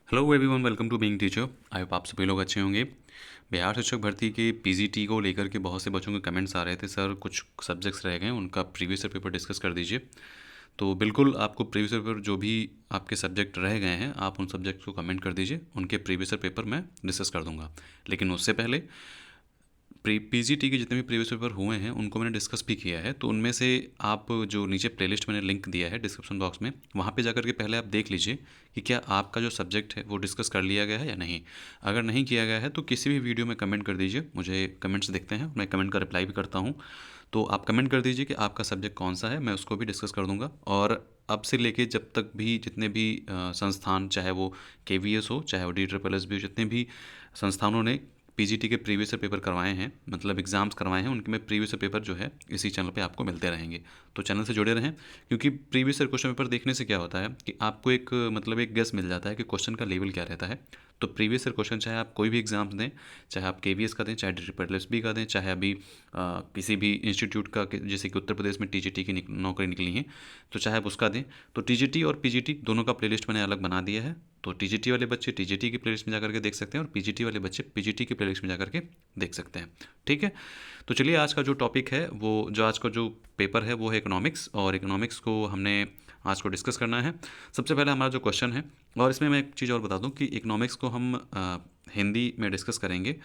Hello everyone, welcome to being teacher. I hope आप सभी लोग अच्छे होंगे। बिहार शिक्षक भर्ती के पीजीटी को लेकर के बहुत से बच्चों के कमेंट्स आ रहे थे, सर कुछ सब्जेक्ट्स रह गए, उनका प्रीवियस ईयर पेपर डिस्कस कर दीजिए। तो बिल्कुल आपको प्रीवियस ईयर पेपर जो भी आपके सब्जेक्ट रह गए हैं, आप उन सब्जेक्ट्स को कमेंट कर दीजिए, उनके प्रीवियस ईयर पेपर मैं डिस्कस कर दूंगा। लेकिन उससे पहले पीजीटी के जितने भी प्रीवियस पेपर हुए हैं उनको मैंने डिस्कस भी किया है, तो उनमें से आप जो नीचे प्लेलिस्ट मैंने लिंक दिया है डिस्क्रिप्शन बॉक्स में, वहाँ पे जाकर के पहले आप देख लीजिए कि क्या आपका जो सब्जेक्ट है वो डिस्कस कर लिया गया है या नहीं। अगर नहीं किया गया है तो किसी भी वीडियो में कमेंट कर दीजिए, मुझे कमेंट्स दिखते हैं, मैं कमेंट का रिप्लाई भी करता हूँ। तो आप कमेंट कर दीजिए कि आपका सब्जेक्ट कौन सा है, मैं उसको भी डिस्कस कर दूंगा। और अब से लेके जब तक भी जितने भी संस्थान, चाहे वो केवीएस हो चाहे वो DSSS भी हो, जितने भी संस्थानों ने पीजीटी के प्रीवियस ईयर पेपर करवाए हैं, मतलब एग्ज़ाम्स करवाए हैं, उनके में प्रीवियस ईयर पेपर जो है इसी चैनल पे आपको मिलते रहेंगे। तो चैनल से जुड़े रहें, क्योंकि प्रीवियस ईयर क्वेश्चन पेपर देखने से क्या होता है कि आपको एक मतलब एक गेस मिल जाता है कि क्वेश्चन का लेवल क्या रहता है। तो प्रीवियस ईयर क्वेश्चन चाहे आप कोई भी एग्ज़ाम्स दें, चाहे आप केवीएस का दें, चाहे DSSS का दें, चाहे अभी किसी भी इंस्टीट्यूट का जैसे कि उत्तर प्रदेश में टीजीटी की नौकरी निकली है, तो चाहे आप उसका दें, तो टीजीटी और पीजीटी दोनों का प्लेलिस्ट मैंने अलग बना दिया है। तो टीजीटी वाले बच्चे टीजीटी की प्लेलिस्ट में जाकर के देख सकते हैं और पीजीटी वाले बच्चे पीजीटी की प्लेलिस्ट में जाकर के देख सकते हैं। ठीक है, तो चलिए आज का जो टॉपिक है, वो जो आज का जो पेपर है वो है इकोनॉमिक्स, और इकोनॉमिक्स को हमने आज को डिस्कस करना है। सबसे पहले हमारा जो क्वेश्चन है, और इसमें मैं एक चीज़ और बता दूं कि इकोनॉमिक्स को हम हिंदी में डिस्कस करेंगे,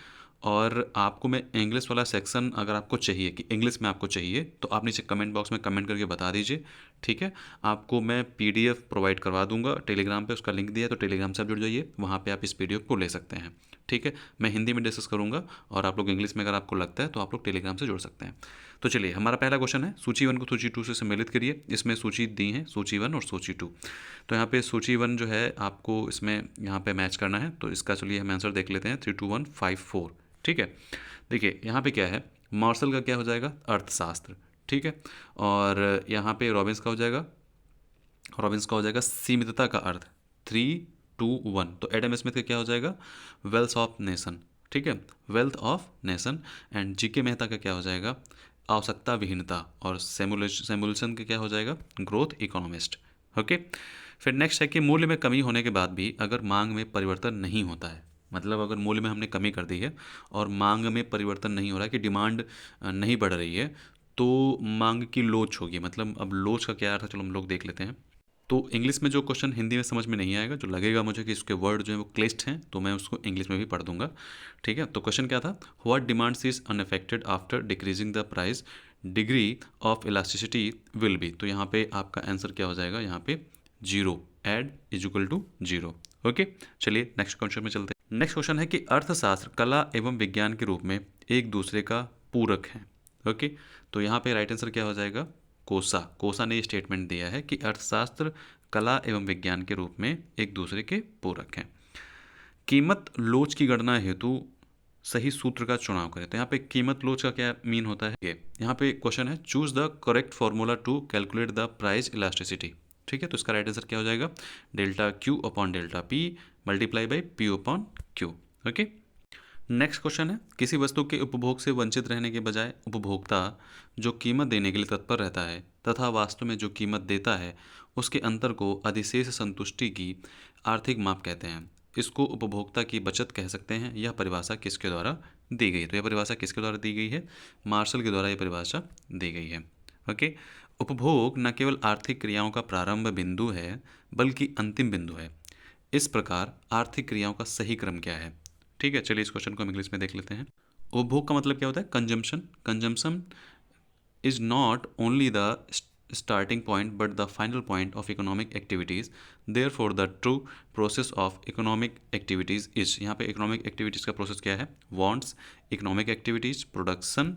और आपको मैं इंग्लिश वाला सेक्शन अगर आपको चाहिए कि इंग्लिश में आपको चाहिए तो आप नीचे कमेंट बॉक्स में कमेंट करके बता दीजिए। ठीक है, आपको मैं पीडीएफ प्रोवाइड करवा दूंगा टेलीग्राम पे, उसका लिंक दिया है, तो टेलीग्राम से आप जुड़ जाइए, वहाँ पे आप इस पीडीएफ को ले सकते हैं। ठीक है, मैं हिंदी में डिस्कस करूँगा, और आप लोग इंग्लिश में अगर आपको लगता है तो आप लोग टेलीग्राम से जुड़ सकते हैं। तो चलिए, हमारा पहला क्वेश्चन है, सूची 1 को सूची 2 से सम्मिलित करिए। इसमें सूची दी है सूची 1 और सूची 2। तो यहाँ पे सूची 1 जो है आपको इसमें यहाँ पे मैच करना है, तो इसका चलिए हम आंसर देख लेते हैं, 32154। ठीक है, देखिए यहाँ पे क्या है, मार्शल का क्या हो जाएगा, अर्थशास्त्र। ठीक है, और यहाँ पे रॉबिन्स का हो जाएगा, सीमितता का अर्थ, 321। तो एडम स्मिथ का क्या हो जाएगा, वेल्थ ऑफ नेशन। ठीक है, wealth of nation. And GK Mehta का क्या हो जाएगा, आवश्यकता विहीनता। और सेमुलसन का क्या हो जाएगा, ग्रोथ इकोनॉमिस्ट। ओके, फिर नेक्स्ट है कि मूल्य में कमी होने के बाद भी अगर मांग में परिवर्तन नहीं होता है, मतलब अगर मूल्य में हमने कमी कर दी है और मांग में परिवर्तन नहीं हो रहा है, कि डिमांड नहीं बढ़ रही है, तो मांग की लोच होगी। मतलब अब लोच का क्या अर्थ है, चलो हम लोग देख लेते हैं। तो इंग्लिश में जो क्वेश्चन हिंदी में समझ में नहीं आएगा, जो लगेगा मुझे कि इसके वर्ड जो है वो क्लिष्ट हैं, तो मैं उसको इंग्लिश में भी पढ़ दूंगा। ठीक है, तो क्वेश्चन क्या था, what demands is unaffected after decreasing the price, degree of elasticity will be. तो यहाँ पे आपका आंसर क्या हो जाएगा, यहाँ पे zero, add is equal to zero. Okay, चलिए नेक्स्ट क्वेश्चन में चलते हैं। नेक्स्ट क्वेश्चन है कि अर्थशास्त्र कला एवं विज्ञान के रूप में एक दूसरे का पूरक है। ओके, तो यहाँ पे राइट आंसर क्या हो जाएगा, कोसा ने ये स्टेटमेंट दिया है कि अर्थशास्त्र कला एवं विज्ञान के रूप में एक दूसरे के पूरक हैं। कीमत लोच की गणना हेतु सही सूत्र का चुनाव करें। तो यहाँ पे कीमत लोच का क्या मीन होता है, ये यहाँ पे क्वेश्चन है, choose the correct formula to calculate the price elasticity. ठीक है, तो इसका राइट आंसर क्या हो जाएगा, delta Q upon delta P multiply by P upon Q. Okay, next question है, किसी वस्तु के उपभोग से वंचित रहने के बजाय उपभोक्ता जो कीमत देने के लिए तत्पर रहता है तथा वास्तव में जो कीमत देता है, उसके अंतर को अधिशेष संतुष्टि की आर्थिक माप कहते हैं। इसको उपभोक्ता की बचत कह सकते हैं। यह परिभाषा किसके द्वारा दी गई है, तो यह परिभाषा किसके द्वारा दी गई है, मार्शल के द्वारा यह परिभाषा दी गई है। ओके, उपभोग न केवल आर्थिक क्रियाओं का प्रारंभ बिंदु है बल्कि अंतिम बिंदु है। इस प्रकार आर्थिक क्रियाओं का सही क्रम क्या है। ठीक है, चलिए इस क्वेश्चन को हम इंग्लिश में देख लेते हैं। उपभोग का मतलब क्या होता है, consumption. Consumption is not only the starting point but the final point of economic activities, therefore the true process of economic activities is, यहाँ पे economic activities का process क्या है, wants, economic activities, production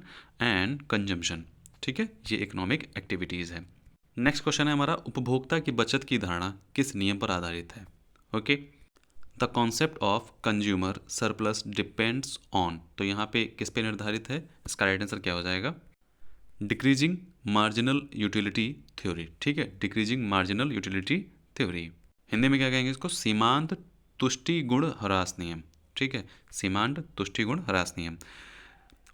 and consumption। ठीक है, ये economic activities है। Next question है हमारा, उपभोक्ता की बचत की धारणा किस नियम पर आधारित है। Okay, the concept of consumer surplus depends on. तो यहाँ पे किस पे निर्धारित है, इसका राइट आंसर क्या हो जाएगा, डिक्रीजिंग मार्जिनल यूटिलिटी थ्योरी। ठीक है, decreasing marginal utility theory. Hindi में क्या कहेंगे इसको, सीमांत तुष्टि गुण ह्रास नियम। ठीक है, सीमांत तुष्टि गुण ह्रास नियम।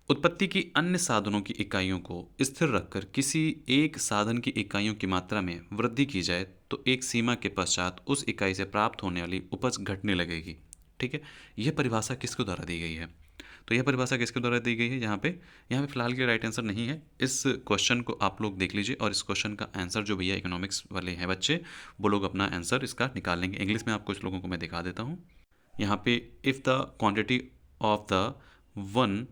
उत्पत्ति की अन्य साधनों की इकाइयों को स्थिर रखकर किसी एक साधन की इकाइयों की मात्रा में वृद्धि की जाए तो एक सीमा के पश्चात उस इकाई से प्राप्त होने वाली उपज घटने लगेगी। ठीक है, यह परिभाषा किसके द्वारा दी गई है? तो यह परिभाषा किसके द्वारा दी गई है? यहाँ पे फिलहाल के राइट आंसर नहीं है। इस क्वेश्चन को आप लोग देख लीजिए और इस क्वेश्चन का आंसर जो भैया इकोनॉमिक्स वाले हैं बच्चे, वो लोग अपना आंसर इसका निकाल लेंगे। इंग्लिश में आप कुछ लोगों को मैं दिखा देता हूँ। यहाँ पे if the quantity of the one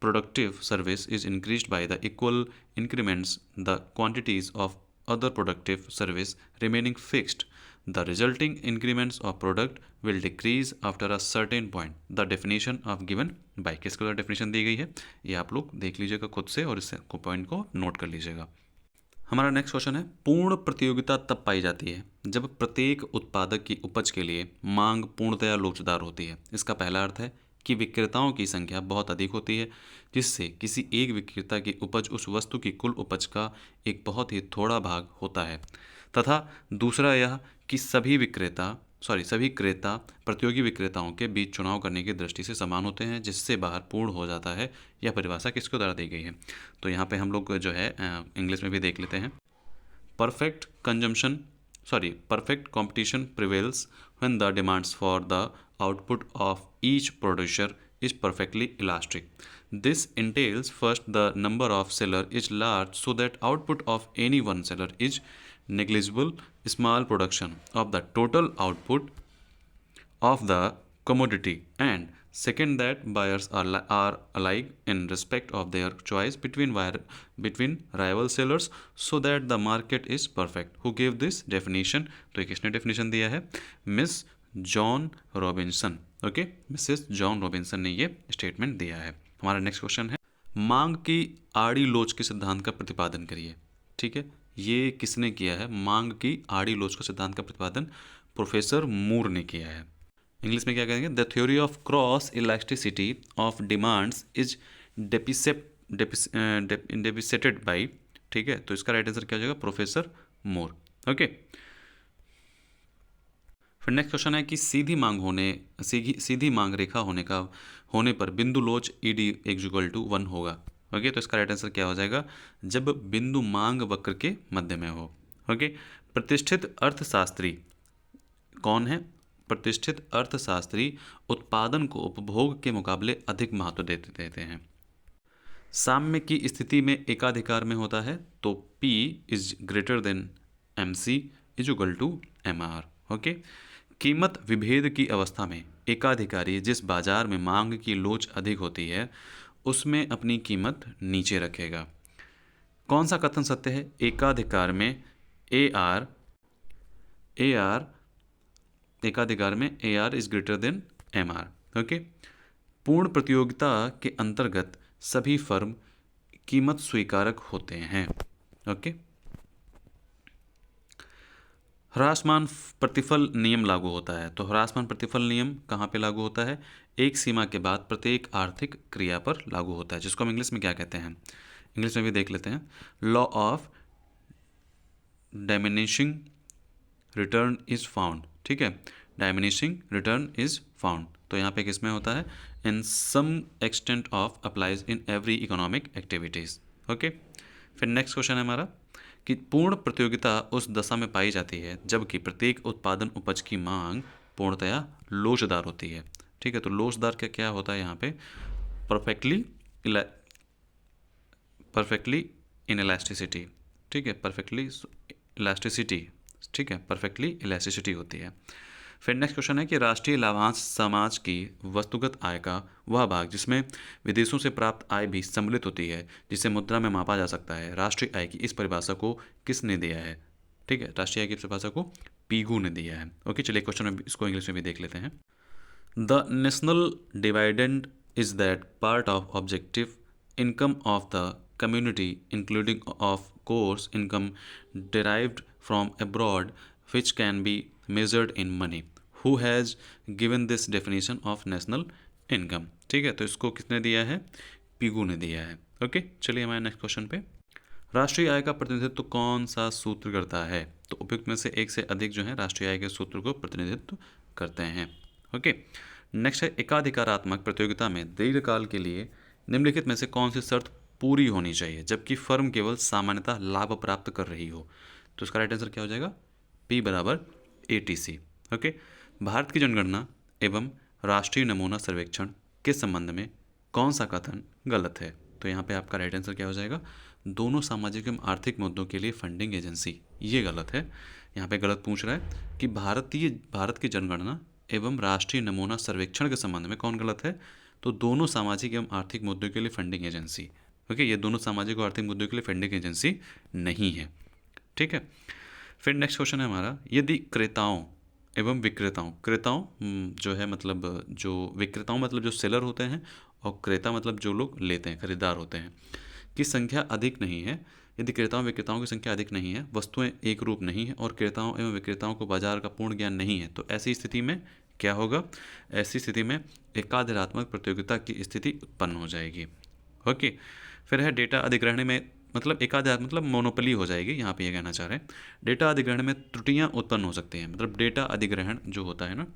productive service is increased by the equal increments the quantities of other productive service remaining fixed, the resulting increments of product will decrease after a certain point. The definition of given by किसके द्वारा definition दी गई है ये आप लोग देख लीजिएगा खुद से और इस पॉइंट को नोट कर लीजिएगा। हमारा नेक्स्ट क्वेश्चन है, पूर्ण प्रतियोगिता तब पाई जाती है जब प्रत्येक उत्पादक की उपज के लिए मांग पूर्णतया लोचदार होती है। इसका पहला अर्थ है कि विक्रेताओं की संख्या बहुत अधिक होती है, जिससे किसी एक विक्रेता की उपज उस वस्तु की कुल उपज का एक बहुत ही थोड़ा भाग होता है। तथा दूसरा यह कि सभी क्रेता प्रतियोगी विक्रेताओं के बीच चुनाव करने की दृष्टि से समान होते हैं, जिससे बाहर पूर्ण हो जाता है। यह परिभाषा किसके द्वारा दी गई है? तो यहाँ पे हम लोग जो है इंग्लिश में भी देख लेते हैं। Perfect competition prevails when the demands for the output of each producer is perfectly elastic. This entails first the number of seller is large so that output of any one seller is negligible. Small production of the total output of the commodity, and second that buyers are alike in respect of their choice between rival sellers so that the market is perfect. Who gave this definition? तो ये किसने definition दिया है? Miss John Robinson. Okay, Mrs John Robinson ने ये statement दिया है। हमारा नेक्स्ट क्वेश्चन है, मांग की आड़ी लोच के सिद्धांत का प्रतिपादन करिए। ठीक है, ये किसने किया है? मांग की आड़ी लोच का सिद्धांत का प्रतिपादन प्रोफेसर मूर ने किया है। इंग्लिश में क्या कहेंगे? The theory of cross elasticity of demands is depicted by. ठीक है, तो इसका राइट आंसर क्या हो जाएगा? Professor Moore. ओके, फिर नेक्स्ट क्वेश्चन है कि सीधी मांग रेखा होने पर बिंदु लोच ईडी इक्वल टू 1 होगा। ओके, तो इसका राइट आंसर क्या हो जाएगा? जब बिंदु मांग वक्र के मध्य में हो। ओके, प्रतिष्ठित अर्थशास्त्री कौन है? प्रतिष्ठित अर्थशास्त्री उत्पादन को उपभोग के मुकाबले अधिक महत्व देते हैं। साम्य की स्थिति में एकाधिकार में होता है तो P is greater than MC is equal to MR। Okay, कीमत विभेद की अवस्था में एकाधिकारी जिस बाजार में मांग की लोच अधिक होती है उसमें अपनी कीमत नीचे रखेगा। कौन सा कथन सत्य है? एकाधिकार में AR is greater then MR। Okay, पूर्ण प्रतियोगिता के अंतर्गत सभी फर्म कीमत स्वीकारक होते हैं। ओके, ह्रासमान प्रतिफल नियम लागू होता है तो ह्रासमान प्रतिफल नियम कहाँ पे लागू होता है? एक सीमा के बाद प्रत्येक आर्थिक क्रिया पर लागू होता है, जिसको हम इंग्लिश में क्या कहते हैं? इंग्लिश में भी देख लेते हैं। Law of diminishing return is found. ठीक है, डाइमिनिशिंग रिटर्न इज फाउंड तो यहाँ पे किसमें होता है? In some extent of applies in every economic activities. Okay, फिर नेक्स्ट क्वेश्चन है हमारा कि पूर्ण प्रतियोगिता उस दशा में पाई जाती है जबकि प्रत्येक उत्पादन उपज की मांग पूर्णतया लोचदार होती है। ठीक है, तो लोचदार क्या होता है यहाँ पे? Perfectly in elasticity. ठीक है, परफेक्टली इलास्टिसिटी होती है। फिर नेक्स्ट क्वेश्चन है कि राष्ट्रीय लाभांश समाज की वस्तुगत आय का वह भाग जिसमें विदेशों से प्राप्त आय भी सम्मिलित होती है, जिसे मुद्रा में मापा जा सकता है। राष्ट्रीय आय की इस परिभाषा को किसने दिया है? ठीक है, राष्ट्रीय आय की परिभाषा को पीगू ने दिया है। ओके, चलिए क्वेश्चन में इसको इंग्लिश में भी देख लेते हैं। The national dividend is that part of objective income of the community including of course income derived from abroad which can be measured in money. Who has given this definition of national income? ठीक है, तो इसको किसने दिया है? Pigou ने दिया है। ओके, चलिए हमारे नेक्स्ट क्वेश्चन पे। राष्ट्रीय आय का प्रतिनिधित्व कौन सा सूत्र करता है? तो उपयुक्त में से एक से अधिक जो है राष्ट्रीय आय के सूत्र को प्रतिनिधित्व करते हैं। ओके, नेक्स्ट है एकाधिकारात्मक प्रतियोगिता में दीर्घकाल के लिए निम्नलिखित में से कौन सी शर्त पूरी होनी चाहिए जबकि फर्म केवल सामान्यतः लाभ प्राप्त कर रही हो? तो इसका राइट आंसर क्या हो जाएगा? P बराबर ATC। ओके, भारत की जनगणना एवं राष्ट्रीय नमूना सर्वेक्षण के संबंध में कौन सा कथन गलत है? तो यहाँ पे आपका राइट आंसर क्या हो जाएगा? दोनों सामाजिक एवं आर्थिक मुद्दों के लिए फंडिंग एजेंसी, ये गलत है। यहाँ पे गलत पूछ रहा है कि भारत की जनगणना एवं राष्ट्रीय नमूना सर्वेक्षण के संबंध में कौन गलत है? तो दोनों सामाजिक एवं आर्थिक मुद्दों के लिए फंडिंग एजेंसी। ओके, ये दोनों सामाजिक और आर्थिक मुद्दों के लिए फंडिंग एजेंसी नहीं है। ठीक है, फिर नेक्स्ट क्वेश्चन है हमारा, यदि क्रेताओं एवं विक्रेताओं, क्रेताओं जो है मतलब जो विक्रेताओं मतलब जो सेलर होते हैं, और क्रेता मतलब जो लोग लेते हैं, खरीदार होते हैं, की संख्या अधिक नहीं है। यदि क्रेताओं विक्रेताओं की संख्या अधिक नहीं है, वस्तुएं एक रूप नहीं है और क्रेताओं एवं विक्रेताओं को बाजार का पूर्ण ज्ञान नहीं है, तो ऐसी स्थिति में क्या होगा? ऐसी स्थिति में एकाधिरात्मक प्रतियोगिता की स्थिति उत्पन्न हो जाएगी। ओके, फिर है डेटा अधिग्रहण में, मतलब एकाधिकार मतलब मोनोपोली हो जाएगी, यहाँ पे ये कहना चाह रहे हैं। डेटा अधिग्रहण में त्रुटियां उत्पन्न हो सकती हैं, मतलब डेटा अधिग्रहण जो होता है ना,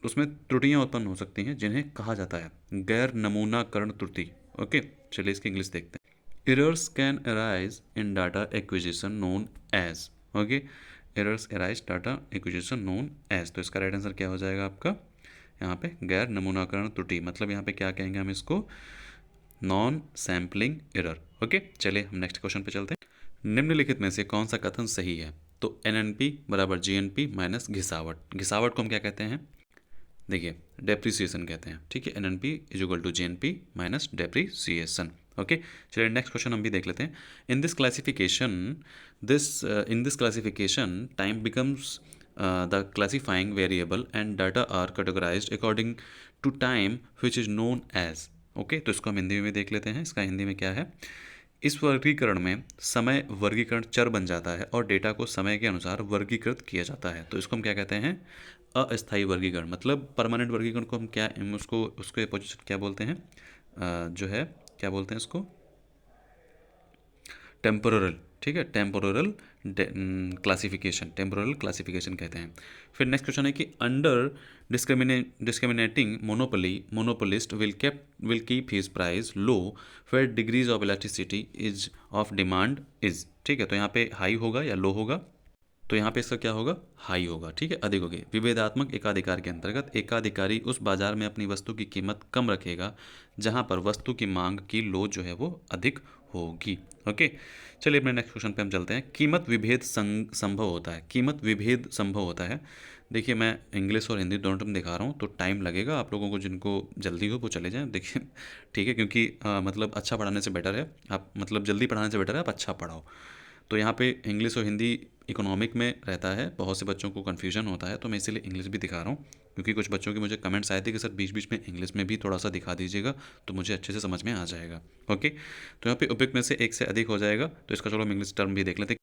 उसमें त्रुटियां उत्पन्न हो सकती हैं जिन्हें कहा जाता है गैर नमूनाकरण त्रुटि। ओके, चलिए इसकी इंग्लिश देखते हैं। Errors can arise in data acquisition known as. Okay, errors arise data acquisition known as, तो इसका राइट आंसर क्या हो जाएगा आपका? यहाँ पे गैर नमूनाकरण त्रुटि, मतलब यहाँ पे क्या कहेंगे हम इसको? Non sampling error. ओके, चलिए हम नेक्स्ट क्वेश्चन पे चलते हैं। निम्नलिखित में से कौन सा कथन सही है? तो एनएनपी बराबर जीएनपी माइनस घिसावट। घिसावट को हम क्या कहते हैं? देखिए, डेप्रिसिएशन कहते हैं। ठीक है, NNP is equal to GNP minus depreciation. Okay, चलिए नेक्स्ट क्वेश्चन हम भी देख लेते हैं। In this classification time becomes the classifying variable and data are categorized according to time which is known as. Okay, तो इसको हम हिंदी में देख लेते हैं। इसका हिंदी में क्या है? इस वर्गीकरण में समय वर्गीकरण चर बन जाता है और डेटा को समय के अनुसार वर्गीकृत किया जाता है, तो इसको हम क्या कहते हैं? अस्थायी वर्गीकरण। मतलब परमानेंट वर्गीकरण को हम क्या, उसको उसके अपोजिट क्या बोलते हैं? जो है क्या बोलते हैं इसको? टेम्पोरल। ठीक है, टेम्पोरल क्लासिफिकेशन कहते हैं। फिर नेक्स्ट क्वेश्चन है कि under discriminating monopolist will keep his price low where degrees of elasticity is of demand is. ठीक है, तो यहाँ पे हाई होगा या लो होगा? तो यहाँ पे इसका क्या होगा? हाई होगा। ठीक है, अधिक होगी। विभेदात्मक एकाधिकार के अंतर्गत एकाधिकारी उस बाजार में अपनी वस्तु की कीमत कम रखेगा जहाँ पर वस्तु की मांग की लो जो है वो अधिक होगी। ओके, चलिए अपने नेक्स्ट क्वेश्चन पे हम चलते हैं। कीमत विभेद संभव होता है। कीमत विभेद संभव होता है। देखिए, मैं इंग्लिश और हिंदी दोनों टर्म दिखा रहा हूँ, तो टाइम लगेगा आप लोगों को, जिनको जल्दी हो वो चले जाएं। देखिए, ठीक है, क्योंकि मतलब अच्छा पढ़ाने से बेटर है आप, मतलब जल्दी पढ़ाने से बेटर है आप अच्छा पढ़ाओ। तो यहाँ पे इंग्लिश और हिंदी इकोनॉमिक में रहता है, बहुत से बच्चों को कन्फ्यूजन होता है, तो मैं इसीलिए इंग्लिश भी दिखा रहा हूँ, क्योंकि कुछ बच्चों के मुझे कमेंट्स आए थे कि सर बीच बीच में इंग्लिश में भी थोड़ा सा दिखा दीजिएगा तो मुझे अच्छे से समझ में आ जाएगा। ओके, तो यहाँ पे उपयुक्त में से एक से अधिक हो जाएगा, तो इसका चलो हम इंग्लिश टर्म भी देख लेते हैं।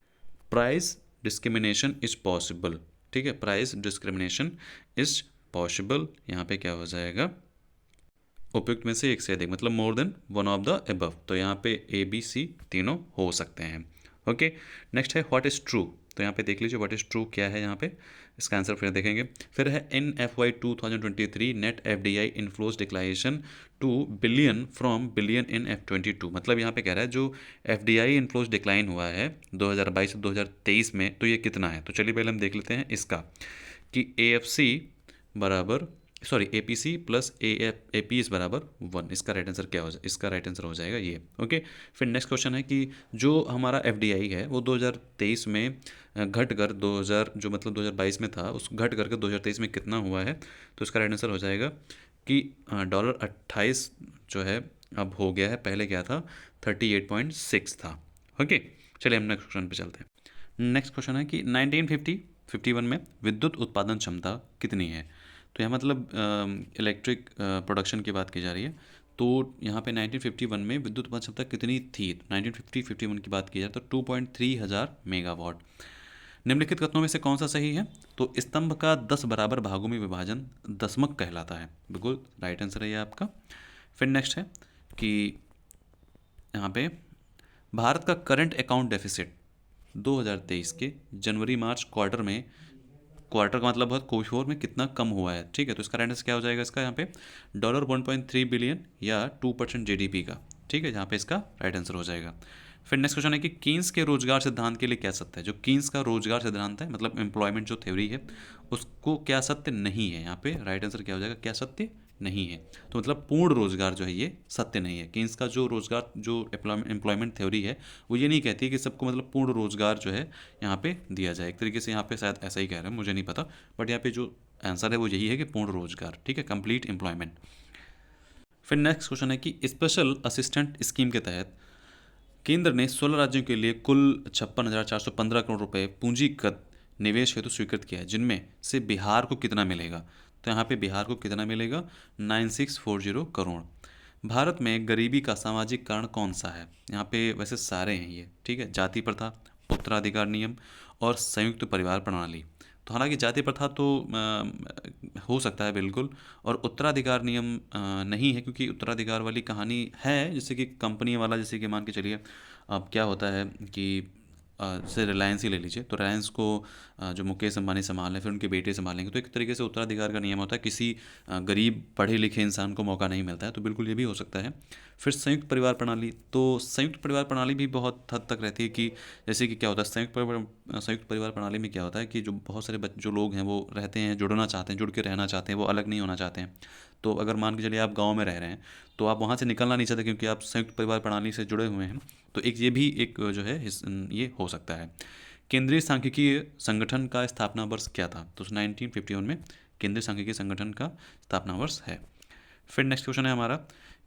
Price discrimination is possible. ठीक है, प्राइस डिस्क्रिमिनेशन इज पॉसिबल, यहाँ पे क्या हो जाएगा? उपयुक्त में से एक से अधिक, मतलब more than one of the above, तो यहाँ पे ए बी सी तीनों हो सकते हैं। ओके, नेक्स्ट है व्हाट इज़ ट्रू। तो यहाँ पे देख लीजिए व्हाट इज़ ट्रू क्या है यहाँ पे, इसका आंसर फिर देखेंगे। फिर है इन FY 2023 net FDI inflows declaration two billion from billion in F22। मतलब यहाँ पे कह रहा है जो FDI इनफ्लोज डिक्लाइन हुआ है 2022 से 2023 में, तो ये कितना है? तो चलिए पहले हम देख लेते हैं इसका, कि AFC बराबर, सॉरी APC प्लस APS बराबर 1। इसका राइट आंसर क्या हो जाए? इसका राइट आंसर हो जाएगा ये। ओके, फिर नेक्स्ट क्वेश्चन है कि जो हमारा FDI है वो 2023 में घट कर 2000 जो मतलब 2022 में था उस घट करके 2023 में कितना हुआ है? तो इसका राइट आंसर हो जाएगा कि $28 जो है अब हो गया है, पहले क्या था? 38.6 था। ओके, चलिए हम नेक्स्ट क्वेश्चन पे चलते हैं। नेक्स्ट क्वेश्चन है कि 1951 में विद्युत उत्पादन क्षमता कितनी है? तो यहाँ मतलब इलेक्ट्रिक प्रोडक्शन की बात की जा रही है, तो यहाँ पे 1951 में विद्युत उत्पादन क्षमता कितनी थी? 1951 की बात की जाए तो 2.3 हज़ार मेगावाट। निम्नलिखित कथनों में से कौन सा सही है? तो स्तंभ का 10 बराबर भागों में विभाजन दशमक कहलाता है। बिल्कुल राइट आंसर है ये आपका। फिर नेक्स्ट है कि यहाँ पे भारत का करंट अकाउंट डेफिसिट 2023 के जनवरी मार्च क्वार्टर का मतलब है Q4 में कितना कम हुआ है? ठीक है, तो इसका राइट आंसर क्या हो जाएगा इसका? यहाँ पे $1.3 बिलियन या 2% GDP का। ठीक है, जहाँ पे इसका राइट आंसर हो जाएगा। फिर नेक्स्ट क्वेश्चन है कि कीन्स के रोजगार सिद्धांत के लिए क्या सत्य है। जो कीन्स का रोजगार सिद्धांत है, मतलब एम्प्लॉयमेंट जो थ्योरी है, उसको क्या सत्य नहीं है। यहाँ पे राइट आंसर क्या हो जाएगा, क्या सत्य नहीं है। तो मतलब पूर्ण रोजगार जो है ये सत्य नहीं है। कीन्स का जो रोजगार जो एम्प्लॉयमेंट थ्योरी है वो ये नहीं कहती कि सबको मतलब पूर्ण रोजगार जो है यहाँ पे दिया जाए। एक तरीके से यहाँ पे शायद ऐसा ही कह रहे हैं, मुझे नहीं पता, बट यहाँ पे जो आंसर है वो यही है कि पूर्ण रोजगार, ठीक है, कंप्लीट एम्प्लॉयमेंट। फिर नेक्स्ट क्वेश्चन है कि स्पेशल असिस्टेंट स्कीम के तहत केंद्र ने 16 राज्यों के लिए कुल 56,415 करोड़ रुपए पूंजीगत निवेश हेतु स्वीकृत किया है, जिनमें से बिहार को कितना मिलेगा। तो यहाँ पे बिहार को कितना मिलेगा, 9640 करोड़। भारत में गरीबी का सामाजिक कारण कौन सा है। यहाँ पे वैसे सारे हैं ये, ठीक है, जाति प्रथा, उत्तराधिकार नियम और संयुक्त परिवार प्रणाली। तो हालांकि जाति प्रथा तो हो सकता है बिल्कुल, और उत्तराधिकार नियम नहीं है, क्योंकि उत्तराधिकार वाली कहानी है जैसे कि कंपनी वाला, जैसे कि मान के चलिए अब क्या होता है कि जैसे रिलायंस ही ले लीजिए, तो रिलायंस को जो मुकेश अंबानी संभालें फिर उनके बेटे संभालेंगे, तो एक तरीके से उत्तराधिकार का नियम होता है, किसी गरीब पढ़े लिखे इंसान को मौका नहीं मिलता है, तो बिल्कुल ये भी हो सकता है। फिर संयुक्त परिवार प्रणाली, तो संयुक्त परिवार प्रणाली भी बहुत हद तक रहती है कि जैसे कि क्या होता है संयुक्त परिवार प्रणाली में क्या होता है कि जो बहुत सारे जो लोग हैं वो रहते हैं, जुड़ना चाहते हैं, जुड़ के रहना चाहते हैं, वो अलग नहीं होना चाहते हैं। तो अगर मान के चलिए आप गांव में रह रहे हैं तो आप वहाँ से निकलना नहीं चाहते क्योंकि आप संयुक्त परिवार प्रणाली से जुड़े हुए हैं, तो एक ये भी एक जो है ये हो सकता है। केंद्रीय सांख्यिकीय संगठन का स्थापना वर्ष क्या था। तो 1951 में केंद्रीय सांख्यिकीय संगठन का स्थापना वर्ष है। फिर नेक्स्ट क्वेश्चन है हमारा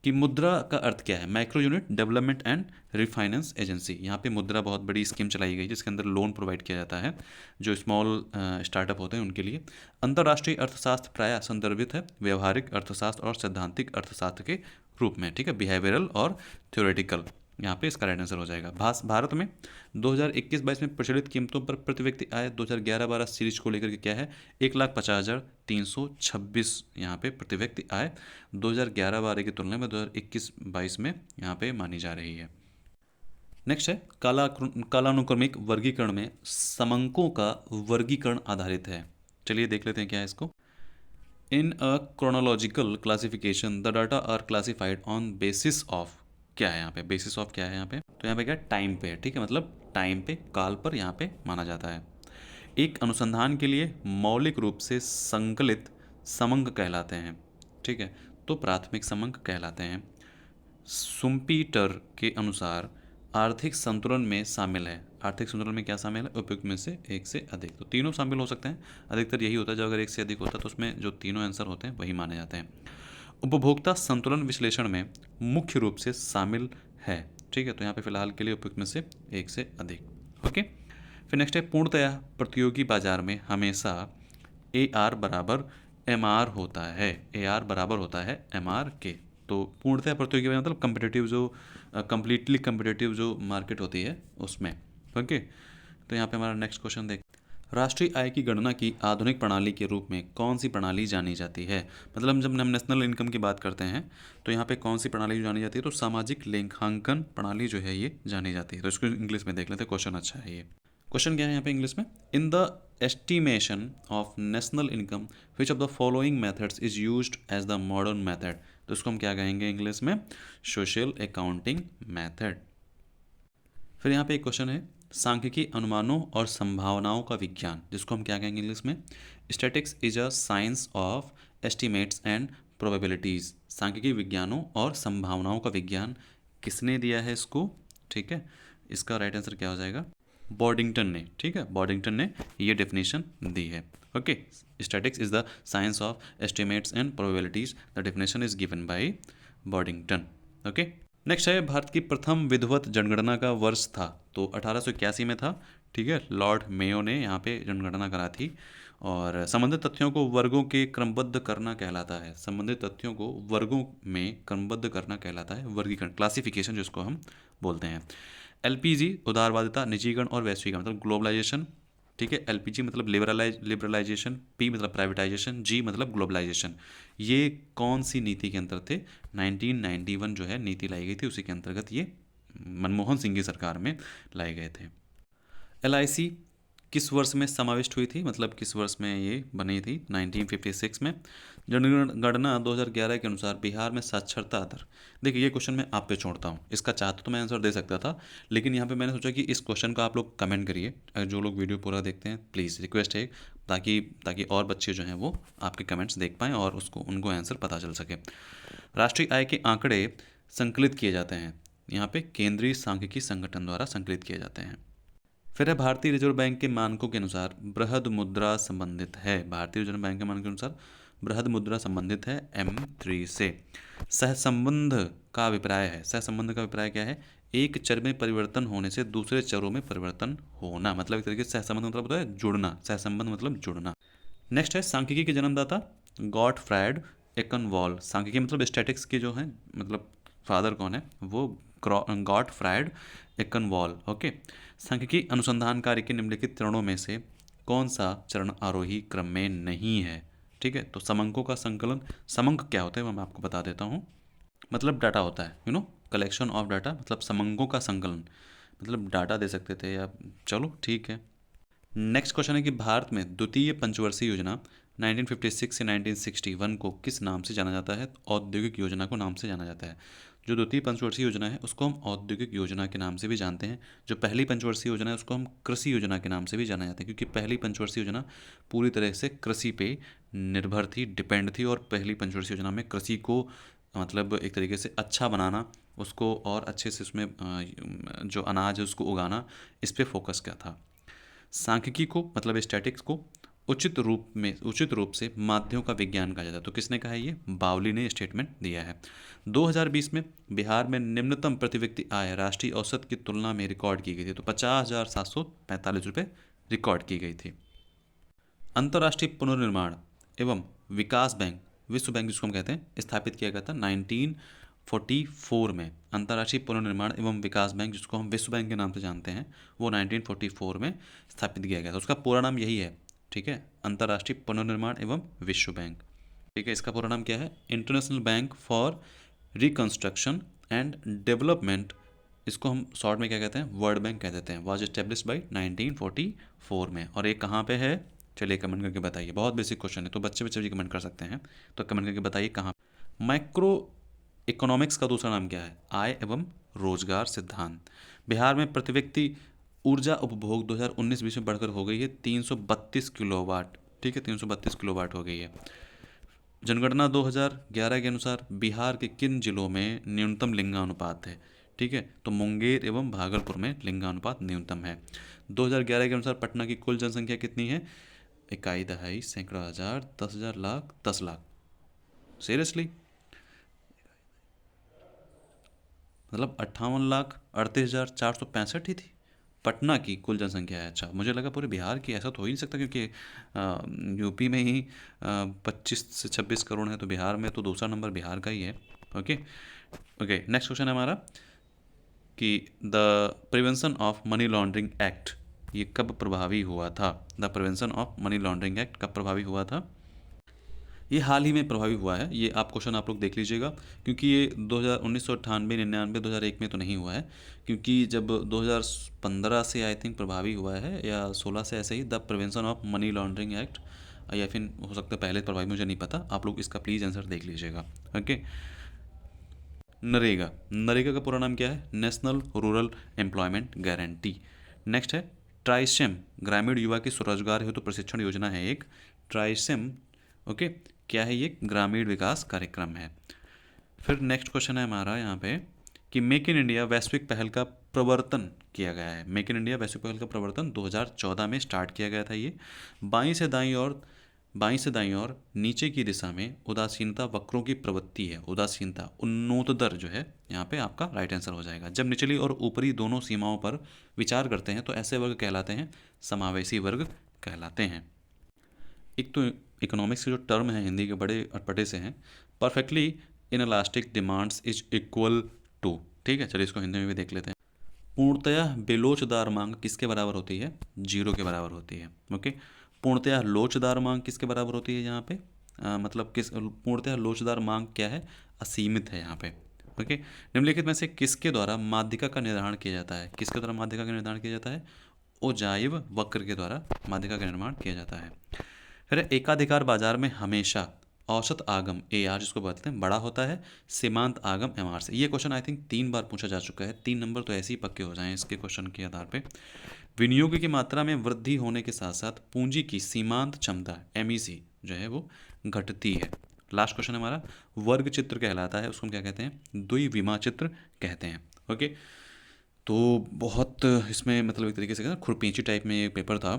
कि मुद्रा का अर्थ क्या है। Micro unit development and refinance agency. यहाँ पे मुद्रा बहुत बड़ी स्कीम चलाई गई जिसके अंदर लोन प्रोवाइड किया जाता है जो स्मॉल स्टार्टअप होते हैं उनके लिए। अंतर्राष्ट्रीय अर्थशास्त्र प्रायः संदर्भित है व्यवहारिक अर्थशास्त्र और सैद्धांतिक अर्थशास्त्र के रूप में, ठीक है, बिहेवियरल और थ्योरेटिकल। यहाँ पे इसका राइट आंसर हो जाएगा। भारत में 2021-22 में प्रचलित कीमतों पर प्रति व्यक्ति आय 2011-12 सीरीज को लेकर के क्या है, 1,50,326 यहाँ पे प्रति व्यक्ति आय 2011-12 की तुलना में 2021-22 में यहाँ पे मानी जा रही है। नेक्स्ट है कालानुक्रमिक वर्गीकरण में समंकों का वर्गीकरण आधारित है। चलिए देख लेते हैं क्या है इसको। In a chronological classification the data are classified on basis of, क्या है यहाँ पे बेसिस ऑफ, क्या है यहाँ पे, तो यहाँ पे क्या टाइम पे है, ठीक है, मतलब टाइम पे, काल पर यहाँ पे माना जाता है। एक अनुसंधान के लिए मौलिक रूप से संकलित समंक कहलाते हैं, ठीक है, तो प्राथमिक समंक कहलाते हैं। सुम्पीटर के अनुसार आर्थिक संतुलन में शामिल है। आर्थिक संतुलन में क्या शामिल है, उपयुक्त में से एक से अधिक, तो तीनों शामिल हो सकते हैं। अधिकतर यही होता है, जब अगर एक से अधिक होता है तो उसमें जो तीनों आंसर होते हैं वही माने जाते हैं। उपभोक्ता संतुलन विश्लेषण में मुख्य रूप से शामिल है, ठीक है, तो यहाँ पे फिलहाल के लिए उपयुक्त में से एक से अधिक। ओके, फिर नेक्स्ट है पूर्णतया प्रतियोगी बाजार में हमेशा AR बराबर MR होता है। AR बराबर होता है MR के। तो पूर्णतया प्रतियोगी बाजार मतलब कम्पिटिटिव जो कम्प्लीटली कम्पिटिटिव जो मार्केट होती है उसमें। ओके, तो यहाँ पे हमारा नेक्स्ट क्वेश्चन देख, राष्ट्रीय आय की गणना की आधुनिक प्रणाली के रूप में कौन सी प्रणाली जानी जाती है। मतलब जब हम नेशनल इनकम की बात करते हैं तो यहाँ पे कौन सी प्रणाली जानी जाती है, तो सामाजिक लेखांकन प्रणाली जो है ये जानी जाती है। तो इसको इंग्लिश में देख लेते हैं, क्वेश्चन अच्छा है ये। क्वेश्चन क्या है यहाँ पे इंग्लिश में, in the estimation of national income which of the following methods is used as the modern method. तो इसको हम क्या कहेंगे इंग्लिश में, सोशल अकाउंटिंग मेथड। फिर यहाँ पे एक क्वेश्चन है सांख्यिकी अनुमानों और संभावनाओं का विज्ञान, जिसको हम क्या कहेंगे इंग्लिश में, statics is a science of estimates and probabilities. सांख्यिकी विज्ञानों और संभावनाओं का विज्ञान किसने दिया है इसको, ठीक है, इसका राइट आंसर क्या हो जाएगा, बॉर्डिंगटन ने, ठीक है, बॉर्डिंगटन ने ये डेफिनेशन दी है। Okay, statics is the science of estimates and probabilities, the definition is given by Boddington. Okay, next है भारत की प्रथम विधिवत जनगणना का वर्ष था। तो 1881 में था, ठीक है, लॉर्ड मेयो ने यहाँ पे जनगणना करा थी। और संबंधित तथ्यों को वर्गों के क्रमबद्ध करना कहलाता है। संबंधित तथ्यों को वर्गों में क्रमबद्ध करना कहलाता है वर्गीकरण, क्लासिफिकेशन जिसको हम बोलते हैं। LPG उदारवादिता, निजीकरण और वैश्वीकरण मतलब ग्लोबलाइजेशन, ठीक है, LPG मतलब लिबरलाइजेशन, P मतलब प्राइवेटाइजेशन, G मतलब ग्लोबलाइजेशन। ये कौन सी नीति के अंतर्गत थे, 1991 जो है नीति लाई गई थी, उसी के अंतर्गत ये मनमोहन सिंह की सरकार में लाए गए थे। LIC किस वर्ष में समाविष्ट हुई थी, मतलब किस वर्ष में ये बनी थी? 1956 में। जनगणना 2011 के अनुसार बिहार में साक्षरता दर, देखिए ये क्वेश्चन मैं आप पे छोड़ता हूँ, इसका चाहता तो मैं आंसर दे सकता था, लेकिन यहाँ पे मैंने सोचा कि इस क्वेश्चन का आप लोग कमेंट करिए, अगर जो लोग वीडियो पूरा देखते हैं प्लीज़ रिक्वेस्ट है, ताकि ताकि और बच्चे जो हैं वो आपके कमेंट्स देख पाएँ और उसको उनको आंसर पता चल सके। राष्ट्रीय आय के आंकड़े संकलित किए जाते हैं, यहाँ पे केंद्रीय सांख्यिकी संगठन द्वारा संकलित किए जाते हैं। फिर है भारतीय रिजर्व बैंक के मानकों के अनुसार बृहद मुद्रा संबंधित है, भारतीय रिजर्व बैंक के मानकों के अनुसार बृहद मुद्रा संबंधित है M3 से। सहसंबंध का अभिप्राय है, सहसंबंध का अभिप्राय क्या है? एक चर में परिवर्तन होने से दूसरे चरों में परिवर्तन होना, मतलब एक तरीके से सहसंबंध मतलब होता है जुड़ना, सहसंबंध मतलब जुड़ना। नेक्स्ट है सांख्यिकी के जन्मदाता गॉटफ्राइड एकनवॉल, सांख्यिकी मतलब स्टैटिक्स के जो हैं मतलब फादर कौन है? वो गॉटफ्राइड एकनवॉल। ओके, सांख्यिकी अनुसंधान कार्य के निम्नलिखित चरणों में से कौन सा चरण आरोही क्रम में नहीं है? ठीक है, तो समंकों का संकलन, समंक क्या होता है वो मैं आपको बता देता हूँ, मतलब डाटा होता है, कलेक्शन ऑफ डाटा, मतलब समंकों का संकलन, मतलब डाटा दे सकते थे या, चलो ठीक है। नेक्स्ट क्वेश्चन है कि भारत में द्वितीय पंचवर्षीय योजना 1956 से 1961 को किस नाम से जाना जाता है? औद्योगिक योजना को नाम से जाना जाता है। जो द्वितीय पंचवर्षीय योजना है उसको हम औद्योगिक योजना के नाम से भी जानते हैं, जो पहली पंचवर्षीय योजना है उसको हम कृषि योजना के नाम से भी जाना जाता है, क्योंकि पहली पंचवर्षीय योजना पूरी तरह से कृषि पे निर्भर थी, डिपेंड थी, और पहली पंचवर्षीय योजना में कृषि को मतलब एक तरीके से अच्छा बनाना, उसको और अच्छे से उसमें जो अनाज है उसको उगाना, इस पर फोकस किया था। सांख्यिकी को मतलब स्टैटिक्स को उचित रूप से माध्यमों का विज्ञान कहा जाता है, तो किसने कहा है? ये बावली ने स्टेटमेंट दिया है। 2020 में बिहार में निम्नतम प्रति व्यक्ति आय राष्ट्रीय औसत की तुलना में रिकॉर्ड की गई थी, तो 50,745 रुपये रिकॉर्ड की गई थी। अंतर्राष्ट्रीय पुनर्निर्माण एवं विकास बैंक, विश्व बैंक जिसको हम कहते हैं, स्थापित किया गया था 1944 में। अंतर्राष्ट्रीय पुनर्निर्माण एवं विकास बैंक जिसको हम विश्व बैंक के नाम से जानते हैं, वो 1944 में स्थापित किया गया था, उसका पूरा नाम यही है। ठीक है, अंतर्राष्ट्रीय पुनर्निर्माण एवं विश्व बैंक। ठीक है, इसका पूरा नाम क्या है? International bank for reconstruction and development, इसको हम शॉर्ट में क्या कहते हैं? वर्ल्ड बैंक कह देते हैं। वाज एस्टेब्लिश बाई 1944 में। और ये कहाँ पे है? चलिए कमेंट करके बताइए, बहुत बेसिक क्वेश्चन है, तो बच्चे बच्चे भी कमेंट कर सकते हैं, तो कमेंट करके बताइए कहाँ। माइक्रो इकोनॉमिक्स का दूसरा नाम क्या है? आय एवं रोजगार सिद्धांत। बिहार में प्रति व्यक्ति ऊर्जा उपभोग 2019-20 में बढ़कर हो गई है 332 किलोवाट। ठीक है, 332 किलोवाट हो गई है। जनगणना 2011 के अनुसार बिहार के किन जिलों में न्यूनतम लिंगानुपात है? ठीक है, तो मुंगेर एवं भागलपुर में लिंगानुपात न्यूनतम है। 2011 के अनुसार पटना की कुल जनसंख्या कितनी है? इकाई, दहाई, सैकड़ा, हज़ार, 10,000, लाख, 10 लाख। सीरियसली, मतलब 58,38,465 ही थी पटना की कुल जनसंख्या है। अच्छा, मुझे लगा पूरे बिहार की, ऐसा तो हो ही नहीं सकता, क्योंकि यूपी में ही 25 से 26 करोड़ है, तो बिहार में तो दूसरा नंबर बिहार का ही है। ओके ओके, नेक्स्ट क्वेश्चन है हमारा कि the prevention of money laundering act ये कब प्रभावी हुआ था? The prevention of money laundering act कब प्रभावी हुआ था? ये हाल ही में प्रभावी हुआ है। ये आप क्वेश्चन आप लोग देख लीजिएगा, क्योंकि ये 1998, 99, 2001 में तो नहीं हुआ है, क्योंकि जब 2015 से आई थिंक प्रभावी हुआ है, या 16 से, ऐसे ही, the prevention of money laundering act, या फिर हो सकता है पहले प्रभावी, मुझे नहीं पता, आप लोग इसका प्लीज़ आंसर देख लीजिएगा। ओके, नरेगा, नरेगा का पूरा नाम क्या है? National rural employment guarantee. Next है ट्राइसेम, ग्रामीण युवा की स्वरोजगार हेतु प्रशिक्षण योजना है एक, ट्राइसेम। ओके, क्या है ये? ग्रामीण विकास कार्यक्रम है। फिर नेक्स्ट क्वेश्चन है हमारा यहाँ पे कि मेक इन इंडिया वैश्विक पहल का प्रवर्तन किया गया है। मेक इन इंडिया वैश्विक पहल का प्रवर्तन 2014 में स्टार्ट किया गया था। ये बाईं से दाईं और नीचे की दिशा में उदासीनता वक्रों की प्रवृत्ति है। उदासीनता, उन्नोत्तर जो है यहाँ पे आपका राइट आंसर हो जाएगा। जब निचली और ऊपरी दोनों सीमाओं पर विचार करते हैं तो ऐसे वर्ग कहलाते हैं समावेशी वर्ग कहलाते हैं। एक तो इकोनॉमिक्स के जो टर्म है हिंदी के बड़े अटपटे से हैं, perfectly inelastic demands is equal to. ठीक है, चलिए इसको हिंदी में भी देख लेते हैं। पूर्णतः बेलोचदार मांग किसके बराबर होती है? जीरो के बराबर होती है। ओके, पूर्णतः लोचदार मांग किसके बराबर होती है यहाँ पे? मतलब किस पूर्णतः लोचदार मांग क्या है? असीमित है यहाँ पे। ओके, निम्नलिखित में से किसके द्वारा माध्यिका का निर्धारण किया जाता है? किसके द्वारा माध्यिका का निर्धारण किया जाता है? ओजाइव वक्र के द्वारा माध्यिका का निर्माण किया जाता है। फिर एकाधिकार बाजार में हमेशा औसत आगम ए आर जिसको बोलते हैं बड़ा होता है सीमांत आगम एम आर से। ये क्वेश्चन आई थिंक 3 बार पूछा जा चुका है, 3 नंबर तो ऐसे ही पक्के हो जाएं इसके क्वेश्चन के आधार पे। विनियोग की मात्रा में वृद्धि होने के साथ साथ पूंजी की सीमांत क्षमता एम जो है वो घटती है। लास्ट क्वेश्चन हमारा वर्ग चित्र कहलाता है, उसको हम क्या कहते हैं, द्विविमा चित्र कहते हैं। ओके, तो बहुत इसमें मतलब एक तरीके से ना खुरपींची टाइप में ये पेपर था,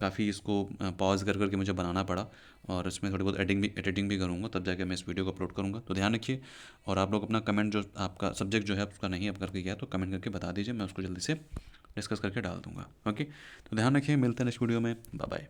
काफ़ी इसको पॉज कर करके मुझे बनाना पड़ा, और इसमें थोड़ी बहुत एडिटिंग भी करूँगा, तब जाके मैं इस वीडियो को अपलोड करूँगा। तो ध्यान रखिए, और आप लोग अपना कमेंट जो आपका सब्जेक्ट जो है उसका नहीं अब करके गया तो कमेंट करके बता दीजिए, मैं उसको जल्दी से डिस्कस करके डाल दूँगा। ओके, तो ध्यान रखिए, मिलते हैं नेक्स्ट वीडियो में, बाय बाय।